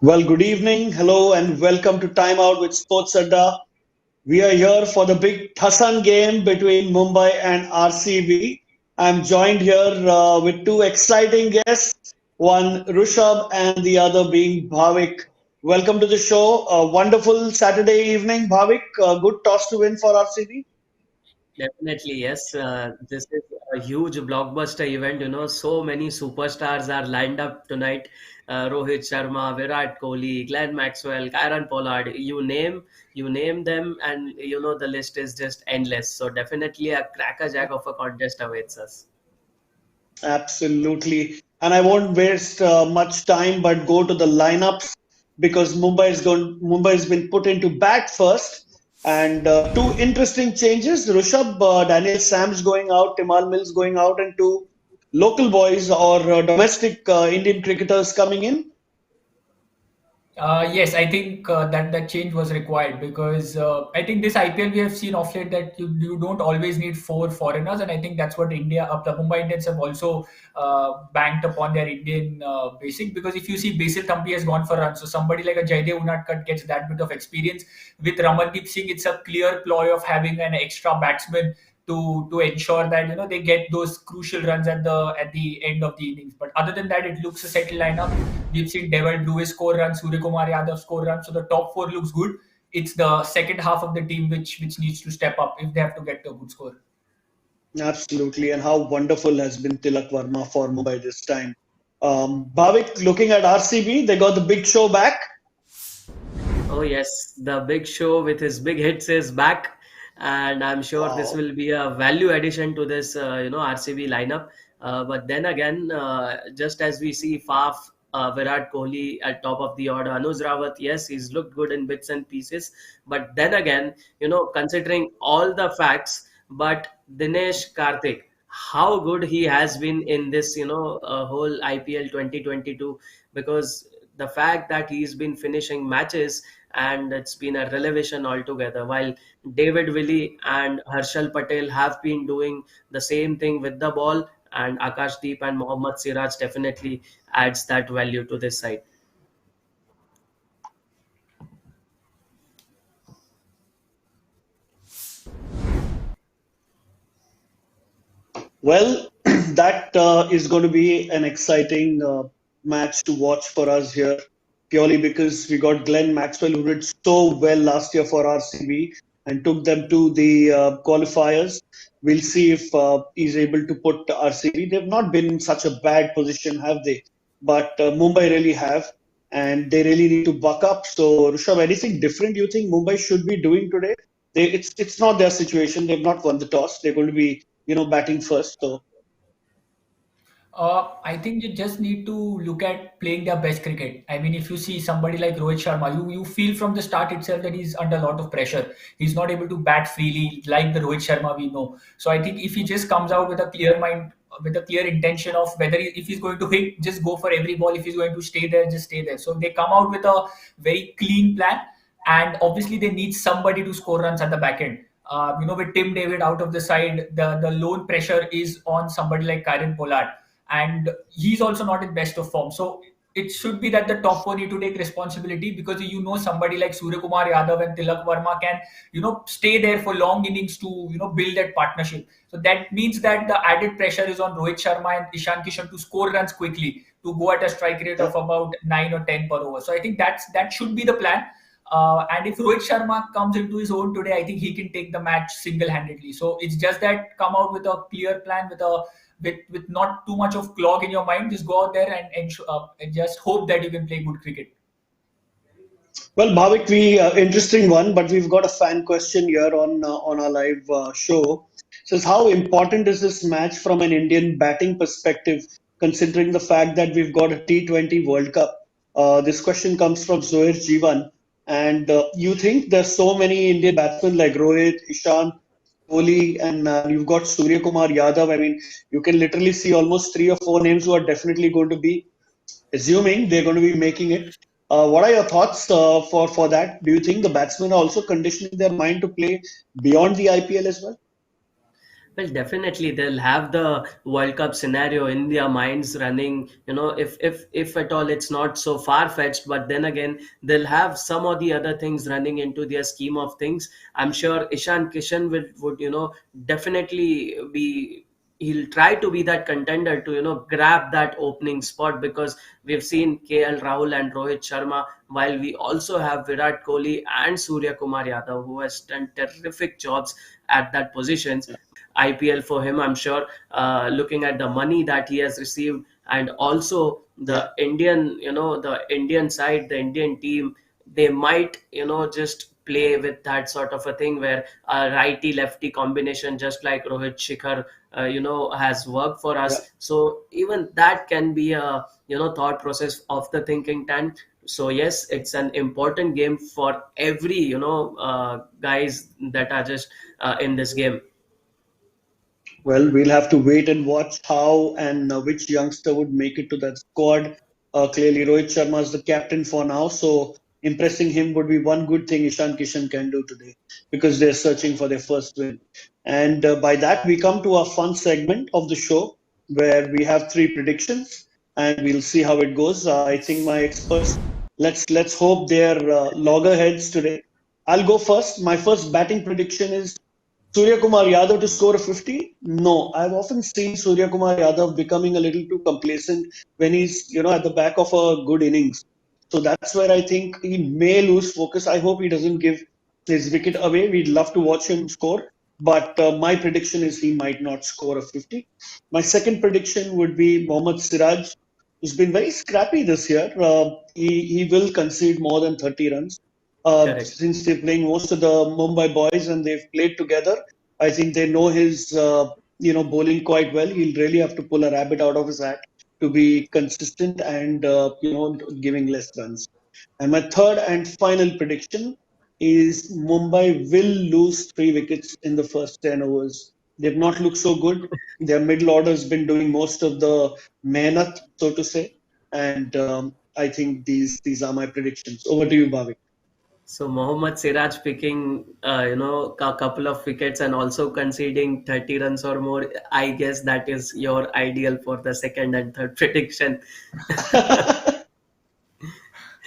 Well, good evening, hello, and welcome to Time Out with Sports Adda. We are here for the big Thassan game between Mumbai and RCB. I'm joined here with two exciting guests, one Rushabh and the other being Bhavik. Welcome to the show. A wonderful Saturday evening, Bhavik. Good toss to win for RCB. Definitely, yes. This is a huge blockbuster event. So many superstars are lined up tonight. Rohit Sharma, Virat Kohli, Glenn Maxwell, Kyron Pollard. You name them, and the list is just endless. So definitely a crackerjack of a contest awaits us. Absolutely. And I won't waste much time, but go to the lineups because Mumbai has been put into bat first. And two interesting changes. Rishabh, Daniel Sam's going out, Timal Mills going out, and two local boys or domestic Indian cricketers coming in. Yes, I think that change was required because I think this IPL we have seen of late that you don't always need four foreigners, and I think that's what the Mumbai Indians have also banked upon their Indian basic, because if you see Basil Thampi has gone for runs, so somebody like a Jaidev Unadkat gets that bit of experience. With Ramandeep Singh, it's a clear ploy of having an extra batsman to ensure that they get those crucial runs at the end of the innings. But other than that, it looks a settled lineup. We've seen Devil do his score runs, Surya Kumar Yadav score runs, so the top four looks good. It's the second half of the team which needs to step up if they have to get a good score. Absolutely. And how wonderful has been Tilak Verma for Mumbai this time. Bhavik, looking at RCB, they got the big show back. Oh yes, the big show with his big hits is back, and I'm sure this Wow. will be a value addition to this RCB lineup. But then again, just as we see Faf, Virat Kohli at top of the order, Anuj Rawat, yes, he's looked good in bits and pieces. But then again, considering all the facts, but Dinesh Karthik, how good he has been in this, whole IPL 2022, because the fact that he's been finishing matches and it's been a revelation altogether. While David Willey and Harshal Patel have been doing the same thing with the ball, and Akashdeep and Mohammad Siraj definitely adds that value to this side. Well, that is going to be an exciting match to watch for us here, purely because we got Glenn Maxwell, who did so well last year for RCB and took them to the qualifiers. We'll see if he's able to put RCB. They've not been in such a bad position, have they? But Mumbai really have, and they really need to buck up. So, Rishabh, anything different you think Mumbai should be doing today? It's not their situation. They've not won the toss. They're going to be batting first. So I think you just need to look at playing their best cricket. I mean, if you see somebody like Rohit Sharma, you feel from the start itself that he's under a lot of pressure. He's not able to bat freely like the Rohit Sharma we know. So I think if he just comes out with a clear mind, with a clear intention of whether if he's going to hit, just go for every ball. If he's going to stay there, just stay there. So they come out with a very clean plan, and obviously they need somebody to score runs at the back end. With Tim David out of the side, the lone pressure is on somebody like Karen Pollard, and he's also not in best of form. So it should be that the top four need to take responsibility, because somebody like Surya Kumar Yadav and Tilak Verma can stay there for long innings to build that partnership. So that means that the added pressure is on Rohit Sharma and Ishan Kishan to score runs quickly, to go at a strike rate yeah. of about 9 or 10 per over. So I think that should be the plan. And if Rohit Sharma comes into his own today, I think he can take the match single-handedly. So it's just that come out with a clear plan, with not too much of clog in your mind. Just go out there and just hope that you can play good cricket. Well, Bhavik, we interesting one, but we've got a fan question here on our live show. Says, how important is this match from an Indian batting perspective, considering the fact that we've got a T20 World Cup? This question comes from Zoher Jivan, and you think there's so many Indian batsmen like Rohit, Ishan, Kohli, and you've got Surya Kumar Yadav. I mean, you can literally see almost three or four names who are definitely going to be, assuming they're going to be making it. What are your thoughts for that? Do you think the batsmen are also conditioning their mind to play beyond the IPL as well? Well, definitely they'll have the World Cup scenario in their minds running. If at all it's not so far fetched, but then again they'll have some or the other things running into their scheme of things. I'm sure Ishan Kishan would definitely be. He'll try to be that contender to grab that opening spot, because we've seen KL Rahul and Rohit Sharma, while we also have Virat Kohli and Surya Kumar Yadav, who has done terrific jobs at that positions. IPL for him, I'm sure. Looking at the money that he has received, and also Yeah. the Indian side, the Indian team, they might just play with that sort of a thing where a righty lefty combination, just like Rohit Shikhar, has worked for Yeah. us. So even that can be a thought process of the thinking tank. So yes, it's an important game for every guys that are just in this game. Well, we'll have to wait and watch how and which youngster would make it to that squad. Clearly, Rohit Sharma is the captain for now, so impressing him would be one good thing Ishan Kishan can do today, because they're searching for their first win. And by that, we come to our fun segment of the show where we have three predictions, and we'll see how it goes. I think my experts, let's hope they're loggerheads today. I'll go first. My first batting prediction is Surya Kumar Yadav to score a 50? No, I've often seen Surya Kumar Yadav becoming a little too complacent when he's, at the back of a good innings. So that's where I think he may lose focus. I hope he doesn't give his wicket away. We'd love to watch him score, but my prediction is he might not score a 50. My second prediction would be Mohammad Siraj, who's been very scrappy this year. He will concede more than 30 runs. Correct. Since they're playing most of the Mumbai boys and they've played together, I think they know his bowling quite well. He'll really have to pull a rabbit out of his hat to be consistent and giving less runs. And my third and final prediction is Mumbai will lose 3 wickets in the first 10 overs. They've not looked so good. Their middle order has been doing most of the mehnat, so to say. And I think these are my predictions. Over to you, Bhavik. So Mohammad Siraj picking, a couple of wickets and also conceding 30 runs or more. I guess that is your ideal for the second and third prediction.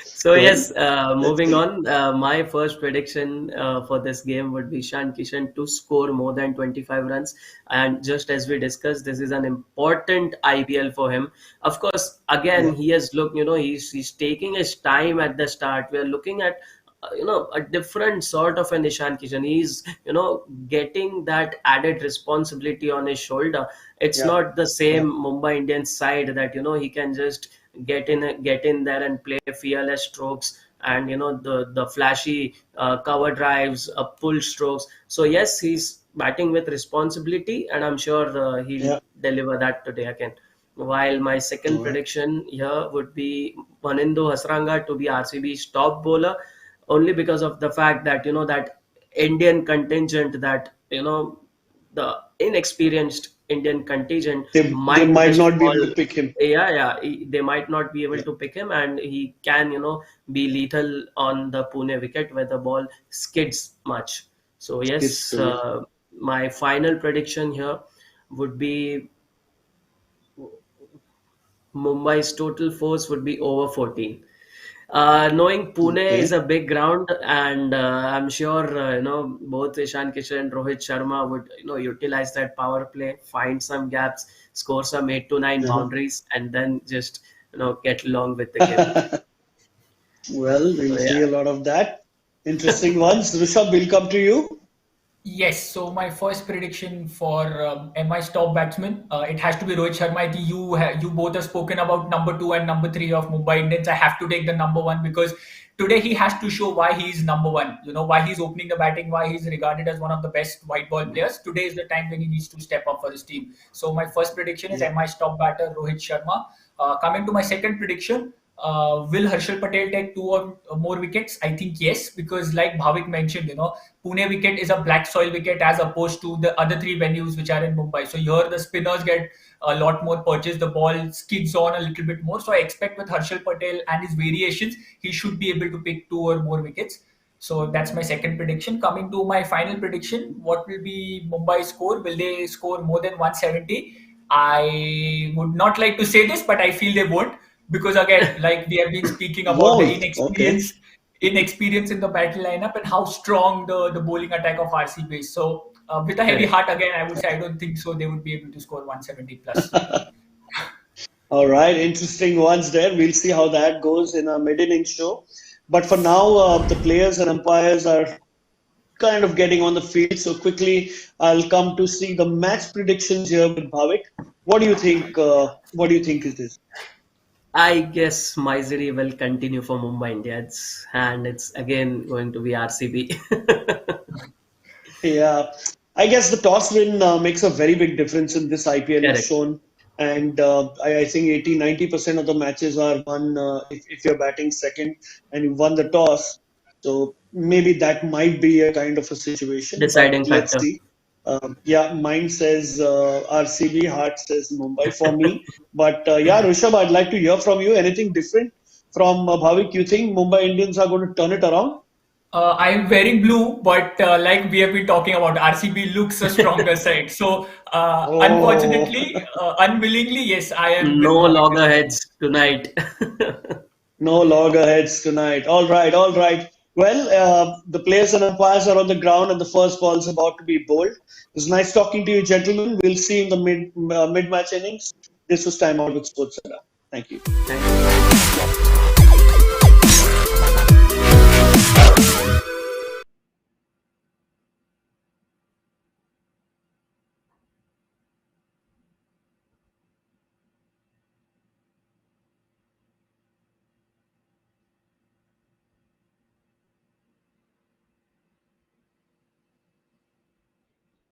So Well, yes, let's moving see. on. My first prediction for this game would be Shan Kishan to score more than 25 runs. And just as we discussed, this is an important IPL for him. Of course, again, Yeah, he has looked. He's taking his time at the start. We are looking at a different sort of an Ishan Kishan. He's getting that added responsibility on his shoulder. It's yeah, not the yeah, same Mumbai Indians side that he can just get in there and play fearless strokes, and the flashy cover drives, pull strokes. So yes, he's batting with responsibility, and I'm sure he'll yeah. deliver that today again. While my second All right. prediction here would be Manindo Hasranga to be RCB's top bowler, only because of the fact that that Indian contingent, that the inexperienced Indian contingent They might might just not be fall. able to pick him. Yeah, yeah, they might not be able Yeah, to pick him, and he can be lethal on the Pune wicket where the ball skids much. So skids yes, through. Yeah. my final prediction here would be Mumbai's total force would be over 14. Knowing Pune is Okay. a big ground, and I'm sure both Ishan Kishan and Rohit Sharma would utilize that power play, find some gaps, score some 8 to 9 Uh-huh. boundaries, and then just get along with the game. Well, So we'll see yeah. a lot of that. Interesting ones. Rishabh, will come to you. Yes, so my first prediction for MI's top batsman, it has to be Rohit Sharma. I think you both have spoken about number two and number three of Mumbai Indians. I have to take the number one because today he has to show why he is number one. You know why he's opening the batting, why he's regarded as one of the best white ball players. Today is the time when he needs to step up for his team. So my first prediction is Yeah. MI's top batter Rohit Sharma. Coming to my second prediction, will Harshal Patel take two or more wickets? I think yes, because like Bhavik mentioned, Pune wicket is a black soil wicket as opposed to the other three venues which are in Mumbai. So here the spinners get a lot more purchase. The ball skids on a little bit more. So I expect with Harshal Patel and his variations, he should be able to pick two or more wickets. So that's my second prediction. Coming to my final prediction, what will be Mumbai score? Will they score more than 170? I would not like to say this, but I feel they won't, because again, like we have been speaking about the Won't. Okay. inexperience in the battle lineup and how strong the bowling attack of RCB is. So with a heavy Correct. heart, again, I would say I don't think so. They would be able to score 170 plus. All right, interesting ones there. We'll see how that goes in our mid-inning show. But for now, the players and umpires are kind of getting on the field. So quickly, I'll come to see the match predictions here with Bhavik. What do you think? What do you think is this? I guess Misery will continue for Mumbai Indians, and it's again going to be RCB. Yeah, I guess the toss win makes a very big difference in this IPL. It's Correct. shown, and I think 80-90% of the matches are won if you're batting second and you won the toss. So maybe that might be a kind of a situation, but Deciding let's factor. see. Yeah, mine says RCB, heart says Mumbai for me. But yeah, Rishabh, I'd like to hear from you. Anything different from Bhavik? You think Mumbai Indians are going to turn it around? I'm wearing blue, but like we have been talking about, RCB looks a stronger side. So, Oh. unfortunately, unwillingly, yes, I am No with Bhavik this time. loggerheads tonight. No loggerheads tonight. All right, all right. Well, the players and umpires are on the ground, and the first ball is about to be bowled. It was nice talking to you, gentlemen. We'll see you in the mid match innings. This was Time Out with Sports Center. Thank you. Thank you.